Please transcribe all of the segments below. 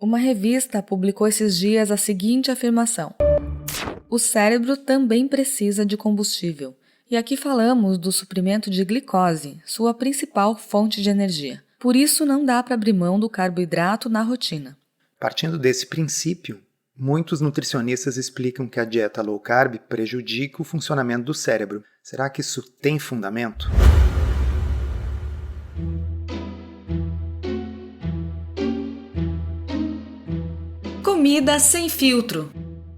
Uma revista publicou esses dias a seguinte afirmação: o cérebro também precisa de combustível. E aqui falamos do suprimento de glicose, sua principal fonte de energia. Por isso não dá para abrir mão do carboidrato na rotina. Partindo desse princípio, muitos nutricionistas explicam que a dieta low carb prejudica o funcionamento do cérebro. Será que isso tem fundamento? Comida sem filtro.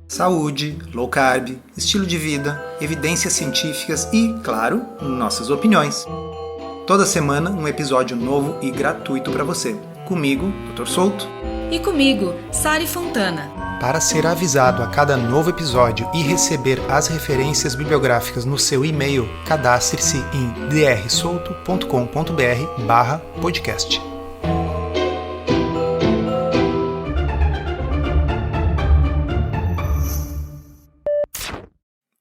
Saúde, low carb, estilo de vida, evidências científicas e, claro, nossas opiniões. Toda semana um episódio novo e gratuito para você. Comigo, Dr. Souto. E comigo, Sari Fontana. Para ser avisado a cada novo episódio e receber as referências bibliográficas no seu e-mail, cadastre-se em drsolto.com.br/podcast.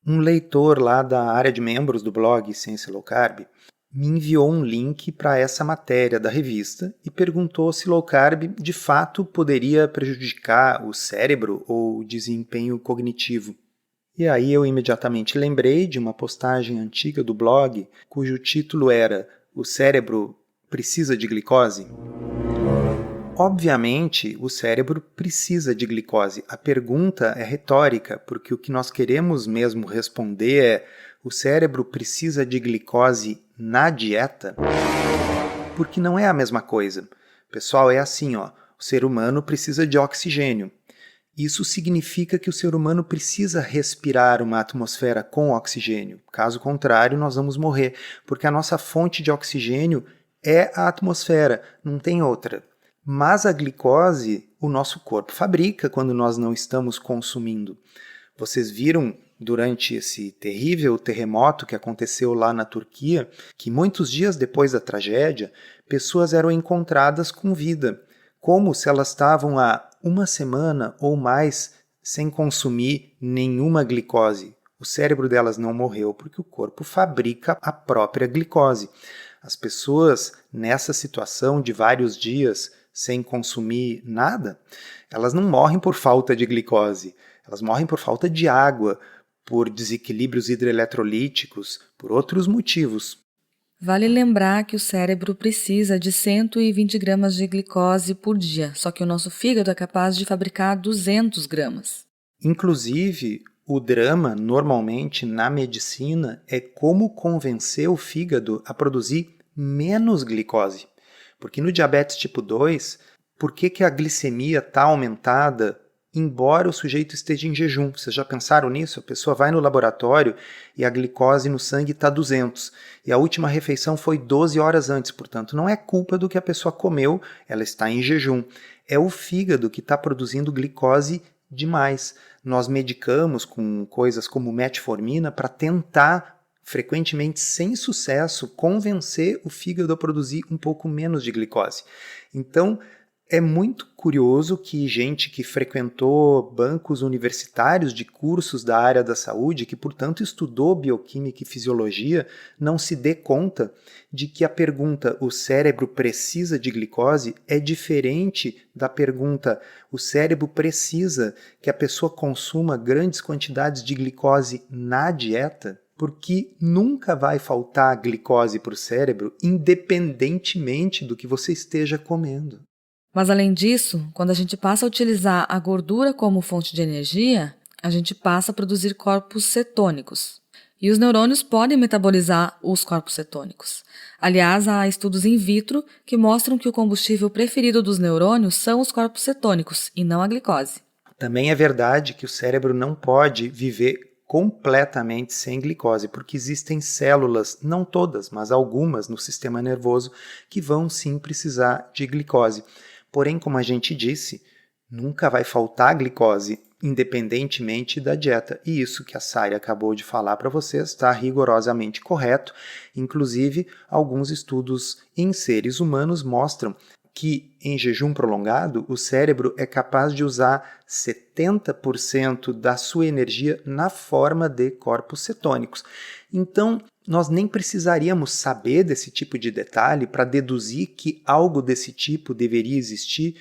Um leitor lá da área de membros do blog Ciência Low Carb me enviou um link para essa matéria da revista e perguntou se low carb de fato poderia prejudicar o cérebro ou o desempenho cognitivo. E aí eu imediatamente lembrei de uma postagem antiga do blog cujo título era "O cérebro precisa de glicose?". Obviamente, o cérebro precisa de glicose. A pergunta é retórica, porque o que nós queremos mesmo responder é: o cérebro precisa de glicose na dieta? Porque não é a mesma coisa. Pessoal, é assim, o ser humano precisa de oxigênio. Isso significa que o ser humano precisa respirar uma atmosfera com oxigênio. Caso contrário, nós vamos morrer, porque a nossa fonte de oxigênio é a atmosfera, não tem outra. Mas a glicose o nosso corpo fabrica quando nós não estamos consumindo. Vocês viram durante esse terrível terremoto que aconteceu lá na Turquia que muitos dias depois da tragédia, pessoas eram encontradas com vida, como se elas estavam há uma semana ou mais sem consumir nenhuma glicose. O cérebro delas não morreu porque o corpo fabrica a própria glicose. As pessoas nessa situação de vários dias sem consumir nada, elas não morrem por falta de glicose, elas morrem por falta de água, por desequilíbrios hidroeletrolíticos, por outros motivos. Vale lembrar que o cérebro precisa de 120 gramas de glicose por dia, só que o nosso fígado é capaz de fabricar 200 gramas. Inclusive, o drama, normalmente, na medicina, é como convencer o fígado a produzir menos glicose. Porque no diabetes tipo 2, por que a glicemia está aumentada embora o sujeito esteja em jejum? Vocês já pensaram nisso? A pessoa vai no laboratório e a glicose no sangue está 200. E a última refeição foi 12 horas antes. Portanto, não é culpa do que a pessoa comeu, ela está em jejum. É o fígado que está produzindo glicose demais. Nós medicamos com coisas como metformina para tentar, frequentemente sem sucesso, convencer o fígado a produzir um pouco menos de glicose. Então, é muito curioso que gente que frequentou bancos universitários de cursos da área da saúde, que, portanto, estudou bioquímica e fisiologia, não se dê conta de que a pergunta "o cérebro precisa de glicose?" é diferente da pergunta "o cérebro precisa que a pessoa consuma grandes quantidades de glicose na dieta?" Porque nunca vai faltar glicose para o cérebro, independentemente do que você esteja comendo. Mas além disso, quando a gente passa a utilizar a gordura como fonte de energia, a gente passa a produzir corpos cetônicos. E os neurônios podem metabolizar os corpos cetônicos. Aliás, há estudos in vitro que mostram que o combustível preferido dos neurônios são os corpos cetônicos e não a glicose. Também é verdade que o cérebro não pode viver completamente sem glicose, porque existem células, não todas, mas algumas no sistema nervoso, que vão sim precisar de glicose. Porém, como a gente disse, nunca vai faltar glicose, independentemente da dieta. E isso que a Sari acabou de falar para vocês está rigorosamente correto. Inclusive, alguns estudos em seres humanos mostram que em jejum prolongado o cérebro é capaz de usar 70% da sua energia na forma de corpos cetônicos. Então, nós nem precisaríamos saber desse tipo de detalhe para deduzir que algo desse tipo deveria existir,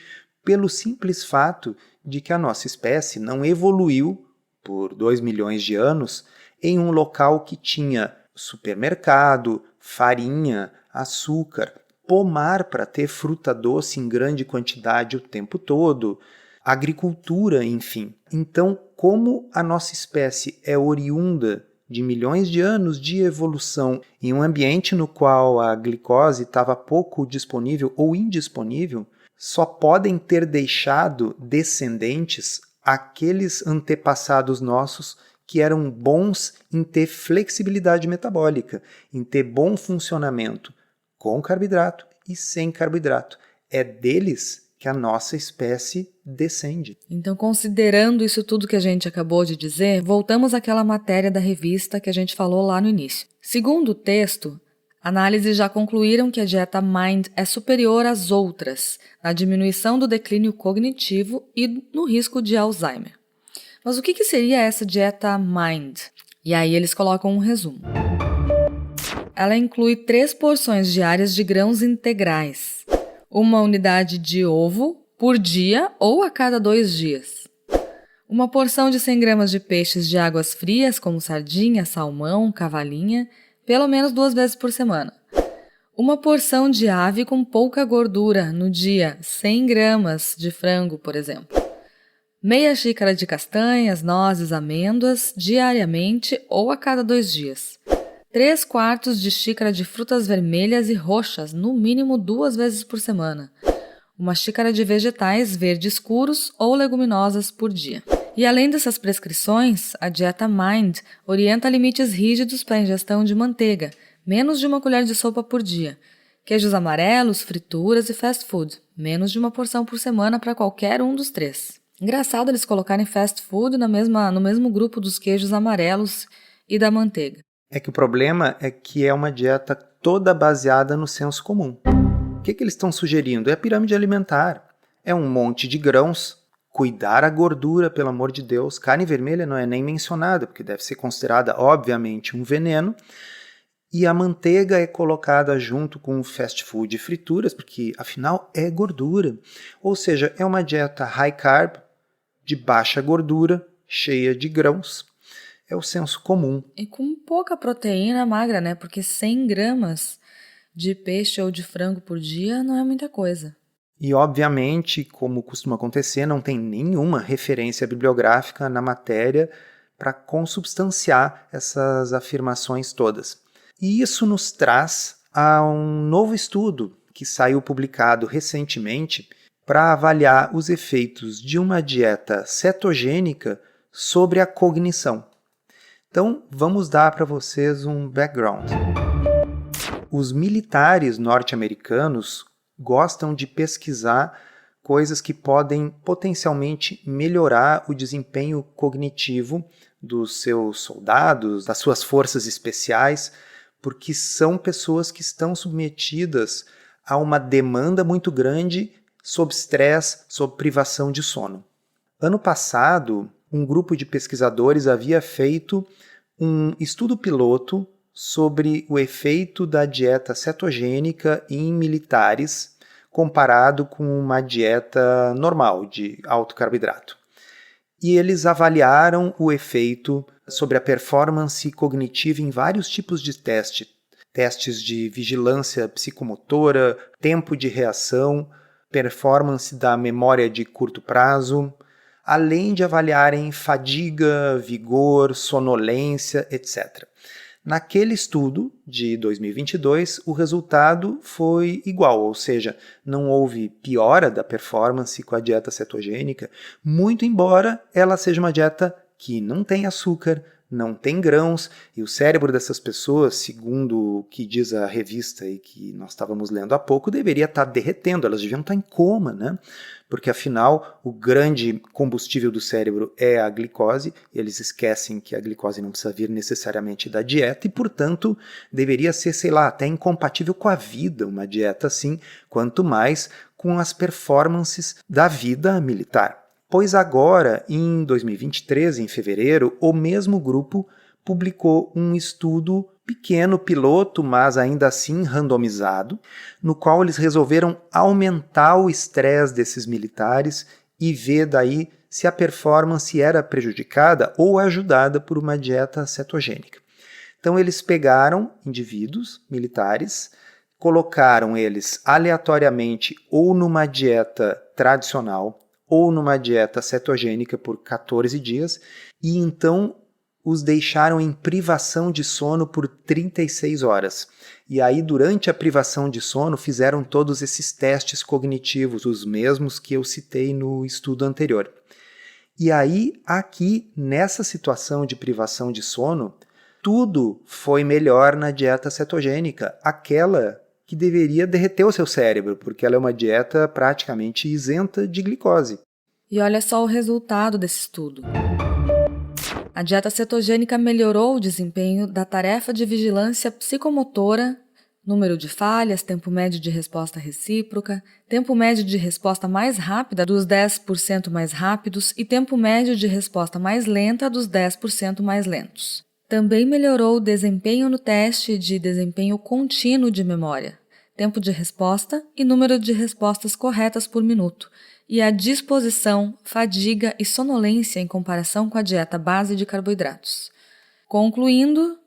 pelo simples fato de que a nossa espécie não evoluiu por 2 milhões de anos em um local que tinha supermercado, farinha, açúcar, pomar para ter fruta doce em grande quantidade o tempo todo, agricultura, enfim. Então, como a nossa espécie é oriunda de milhões de anos de evolução em um ambiente no qual a glicose estava pouco disponível ou indisponível, só podem ter deixado descendentes aqueles antepassados nossos que eram bons em ter flexibilidade metabólica, em ter bom funcionamento com carboidrato e sem carboidrato. É deles que a nossa espécie descende. Então, considerando isso tudo que a gente acabou de dizer, voltamos àquela matéria da revista que a gente falou lá no início. Segundo o texto, análises já concluíram que a dieta MIND é superior às outras na diminuição do declínio cognitivo e no risco de Alzheimer. Mas o que seria essa dieta MIND? E aí eles colocam um resumo. Ela inclui 3 porções diárias de grãos integrais, 1 unidade de ovo por dia ou a cada 2 dias, 1 porção de 100 gramas de peixes de águas frias, como sardinha, salmão, cavalinha, pelo menos 2 vezes por semana, 1 porção de ave com pouca gordura no dia, 100 gramas de frango, por exemplo, meia xícara de castanhas, nozes, amêndoas, diariamente ou a cada 2 dias. 3/4 de xícara de frutas vermelhas e roxas, no mínimo 2 vezes por semana. 1 xícara de vegetais verdes escuros ou leguminosas por dia. E além dessas prescrições, a dieta MIND orienta limites rígidos para a ingestão de manteiga, menos de 1 colher de sopa por dia, queijos amarelos, frituras e fast food, menos de 1 porção por semana para qualquer um dos 3. Engraçado eles colocarem fast food no mesmo grupo dos queijos amarelos e da manteiga. É que o problema é que é uma dieta toda baseada no senso comum. O que eles estão sugerindo? É a pirâmide alimentar. É um monte de grãos, cuidar a gordura, pelo amor de Deus. Carne vermelha não é nem mencionada, porque deve ser considerada, obviamente, um veneno. E a manteiga é colocada junto com o fast food e frituras, porque, afinal, é gordura. Ou seja, é uma dieta high carb, de baixa gordura, cheia de grãos. É o senso comum. E com pouca proteína magra, né? Porque 100 gramas de peixe ou de frango por dia não é muita coisa. E, obviamente, como costuma acontecer, não tem nenhuma referência bibliográfica na matéria para consubstanciar essas afirmações todas. E isso nos traz a um novo estudo que saiu publicado recentemente para avaliar os efeitos de uma dieta cetogênica sobre a cognição. Então, vamos dar para vocês um background. Os militares norte-americanos gostam de pesquisar coisas que podem potencialmente melhorar o desempenho cognitivo dos seus soldados, das suas forças especiais, porque são pessoas que estão submetidas a uma demanda muito grande sob estresse, sob privação de sono. Ano passado, um grupo de pesquisadores havia feito um estudo piloto sobre o efeito da dieta cetogênica em militares comparado com uma dieta normal de alto carboidrato. E eles avaliaram o efeito sobre a performance cognitiva em vários tipos de testes de vigilância psicomotora, tempo de reação, performance da memória de curto prazo, além de avaliarem fadiga, vigor, sonolência, etc. Naquele estudo de 2022, o resultado foi igual, ou seja, não houve piora da performance com a dieta cetogênica, muito embora ela seja uma dieta que não tem açúcar, não tem grãos, e o cérebro dessas pessoas, segundo o que diz a revista e que nós estávamos lendo há pouco, deveria estar derretendo, elas deviam estar em coma, né? Porque afinal o grande combustível do cérebro é a glicose, e eles esquecem que a glicose não precisa vir necessariamente da dieta, e portanto deveria ser, sei lá, até incompatível com a vida uma dieta assim, quanto mais com as performances da vida militar. Pois agora, em 2023, em fevereiro, o mesmo grupo publicou um estudo pequeno piloto, mas ainda assim randomizado, no qual eles resolveram aumentar o estresse desses militares e ver daí se a performance era prejudicada ou ajudada por uma dieta cetogênica. Então eles pegaram indivíduos militares, colocaram eles aleatoriamente ou numa dieta tradicional ou numa dieta cetogênica por 14 dias e então os deixaram em privação de sono por 36 horas. E aí, durante a privação de sono, fizeram todos esses testes cognitivos, os mesmos que eu citei no estudo anterior. E aí, aqui, nessa situação de privação de sono, tudo foi melhor na dieta cetogênica, aquela que deveria derreter o seu cérebro, porque ela é uma dieta praticamente isenta de glicose. E olha só o resultado desse estudo. A dieta cetogênica melhorou o desempenho da tarefa de vigilância psicomotora, número de falhas, tempo médio de resposta recíproca, tempo médio de resposta mais rápida dos 10% mais rápidos e tempo médio de resposta mais lenta dos 10% mais lentos. Também melhorou o desempenho no teste de desempenho contínuo de memória, tempo de resposta e número de respostas corretas por minuto, e a disposição, fadiga e sonolência em comparação com a dieta base de carboidratos. Concluindo,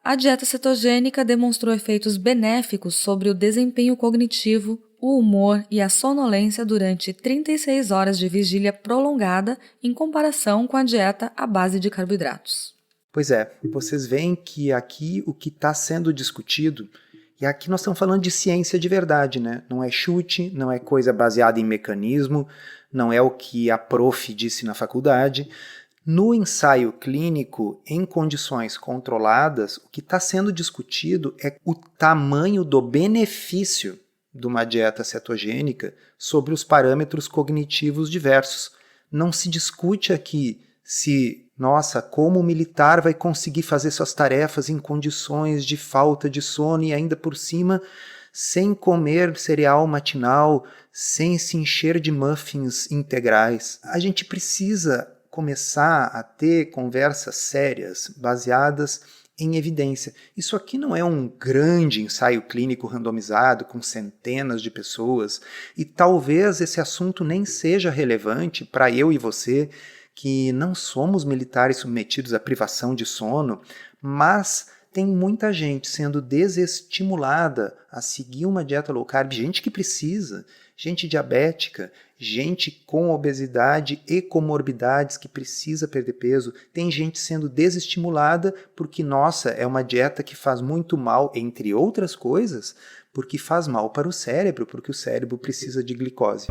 a dieta cetogênica demonstrou efeitos benéficos sobre o desempenho cognitivo, o humor e a sonolência durante 36 horas de vigília prolongada em comparação com a dieta à base de carboidratos. Pois é, vocês veem que aqui o que está sendo discutido, e aqui nós estamos falando de ciência de verdade, né? Não é chute, não é coisa baseada em mecanismo, não é o que a prof disse na faculdade. No ensaio clínico, em condições controladas, o que está sendo discutido é o tamanho do benefício de uma dieta cetogênica sobre os parâmetros cognitivos diversos. Não se discute aqui se, nossa, como o militar vai conseguir fazer suas tarefas em condições de falta de sono e ainda por cima sem comer cereal matinal, sem se encher de muffins integrais. A gente precisa começar a ter conversas sérias, baseadas em evidência. Isso aqui não é um grande ensaio clínico randomizado com centenas de pessoas e talvez esse assunto nem seja relevante para eu e você que não somos militares submetidos à privação de sono, mas tem muita gente sendo desestimulada a seguir uma dieta low carb, gente que precisa, gente diabética, gente com obesidade e comorbidades que precisa perder peso, tem gente sendo desestimulada porque, nossa, é uma dieta que faz muito mal, entre outras coisas, porque faz mal para o cérebro, porque o cérebro precisa de glicose.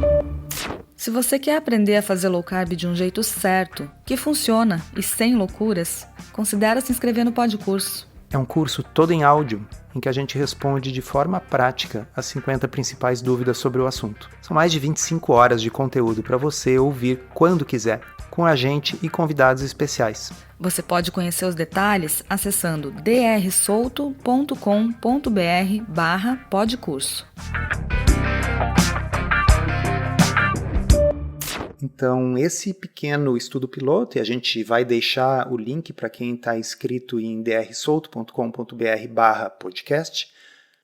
Se você quer aprender a fazer low carb de um jeito certo, que funciona e sem loucuras, considere se inscrever no Podcurso. É um curso todo em áudio, em que a gente responde de forma prática as 50 principais dúvidas sobre o assunto. São mais de 25 horas de conteúdo para você ouvir quando quiser, com a gente e convidados especiais. Você pode conhecer os detalhes acessando drsolto.com.br/podcurso. Então, esse pequeno estudo piloto, e a gente vai deixar o link para quem está inscrito em drsolto.com.br/podcast,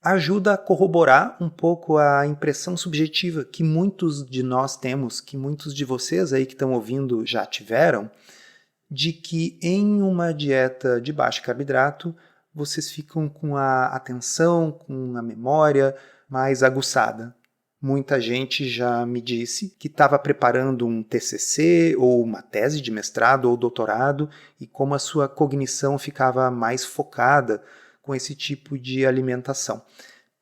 ajuda a corroborar um pouco a impressão subjetiva que muitos de nós temos, que muitos de vocês aí que estão ouvindo já tiveram, de que em uma dieta de baixo carboidrato, vocês ficam com a atenção, com a memória mais aguçada. Muita gente já me disse que estava preparando um TCC ou uma tese de mestrado ou doutorado e como a sua cognição ficava mais focada com esse tipo de alimentação.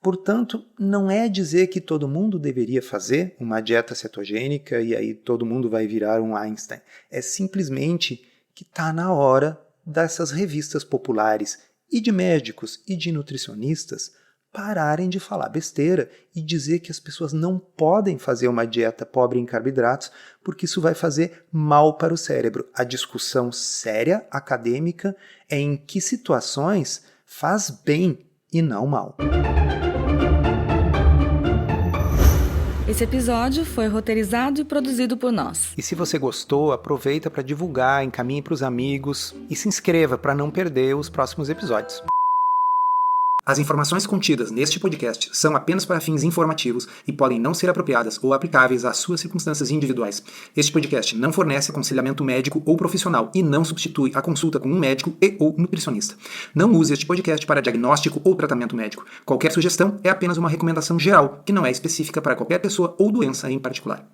Portanto, não é dizer que todo mundo deveria fazer uma dieta cetogênica e aí todo mundo vai virar um Einstein. É simplesmente que está na hora dessas revistas populares e de médicos e de nutricionistas pararem de falar besteira e dizer que as pessoas não podem fazer uma dieta pobre em carboidratos porque isso vai fazer mal para o cérebro. A discussão séria, acadêmica, é em que situações faz bem e não mal. Esse episódio foi roteirizado e produzido por nós. E se você gostou, aproveita para divulgar, encaminhe para os amigos e se inscreva para não perder os próximos episódios. As informações contidas neste podcast são apenas para fins informativos e podem não ser apropriadas ou aplicáveis às suas circunstâncias individuais. Este podcast não fornece aconselhamento médico ou profissional e não substitui a consulta com um médico ou nutricionista. Não use este podcast para diagnóstico ou tratamento médico. Qualquer sugestão é apenas uma recomendação geral, que não é específica para qualquer pessoa ou doença em particular.